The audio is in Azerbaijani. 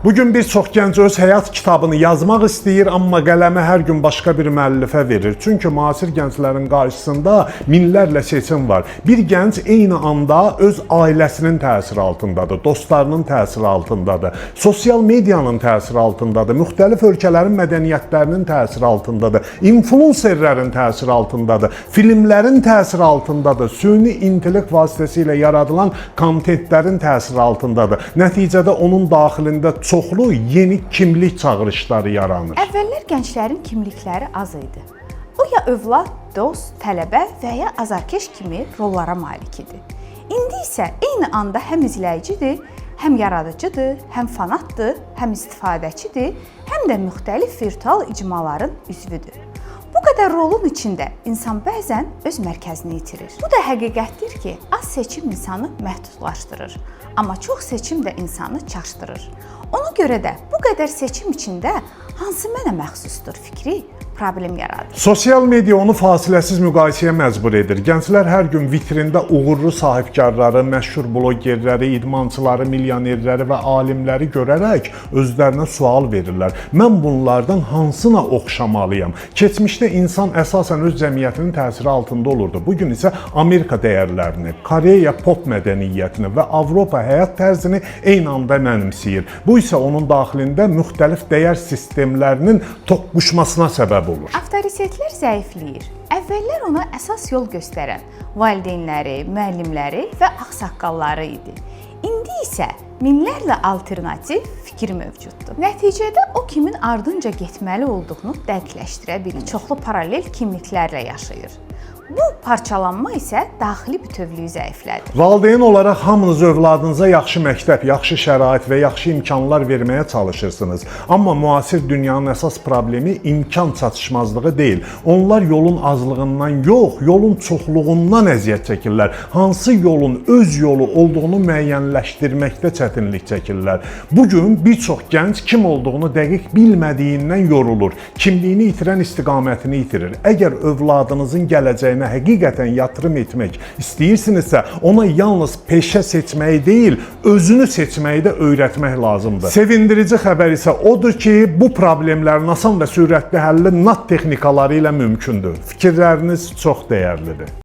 Bugün bir çox gənc öz həyat kitabını yazmaq istəyir, amma qələmi hər gün başqa bir müəllifə verir. Çünki müasir gənclərin qarşısında minlərlə seçim var. Bir gənc eyni anda öz ailəsinin təsiri altındadır, dostlarının təsiri altındadır, sosial medianın təsiri altındadır, müxtəlif ölkələrin mədəniyyətlərinin təsiri altındadır, influencerlərin təsiri altındadır, filmlərin təsiri altındadır, süni intellekt vasitəsilə yaradılan kontentlərin təsiri altındadır. Nəticədə onun daxilində çoxlu yeni kimlik çağırışları yaranır. Əvvəllər gənclərin kimlikləri az idi. O ya övlad, dost, tələbə və ya azarkeş kimi rollara malik idi. İndi isə eyni anda həm izləyicidir, həm yaradıcıdır, həm fanatdır, həm istifadəçidir, həm də müxtəlif virtual icmaların üzvüdür. Bu qədər rolun içində insan bəzən öz mərkəzini itirir. Bu da həqiqətdir ki, az seçim insanı məhdudlaşdırır, amma çox seçim də insanı çaşdırır. Ona görə də bu qədər seçim içində hansı mənə məxsusdur fikri problem yaradır. Sosial media onu fasiləsiz müqayisəyə məcbur edir. Gənclər hər gün vitrində uğurlu sahibkarları, məşhur blogerləri, idmançıları, milyonerləri və alimləri görərək özlərinə sual verirlər. Mən bunlardan hansına oxşamalıyam? Keçmişdə insan əsasən öz cəmiyyətinin təsiri altında olurdu. Bugün isə Amerika dəyərlərini, Koreya pop mədəniyyətini və Avropa həyat tərzini eyni anda mənimsəyir. Bu isə onun daxilində müxtəlif dəyər sistemlərinin toqquşmasına səbəb olur. Avtoritetlər zəifləyir. Əvvəllər ona əsas yol göstərən valideynləri, müəllimləri və ağsaqqalları idi. İndi isə minlərlə alternativ fikir mövcuddur. Nəticədə o kimin ardınca getməli olduğunu dəqiqləşdirə bilir. Çoxlu paralel kimliklərlə yaşayır. Bu parçalanma isə daxili bütövlüyü zəiflədir. Valideyn olaraq hamınız övladınıza yaxşı məktəb, yaxşı şərait və yaxşı imkanlar verməyə çalışırsınız. Amma müasir dünyanın əsas problemi imkan çatışmazlığı deyil. Onlar yolun azlığından yox, yolun çoxluğundan əziyyət çəkirlər. Hansı yolun öz yolu olduğunu müəyyənləşdirməkdə çətinlik çəkirlər. Bugün bir çox gənc kim olduğunu dəqiq bilmədiyindən yorulur. Kimliyini itirən istiqamətini itirir. Əgər övladınızın gələcəyini həqiqətən yatırım etmək istəyirsinizsə, ona yalnız peşə seçməyi deyil, özünü seçməyi də öyrətmək lazımdır. Sevindirici xəbər isə odur ki, bu problemlərin asan və sürətli həlli NAT texnikaları ilə mümkündür. Fikirləriniz çox dəyərlidir.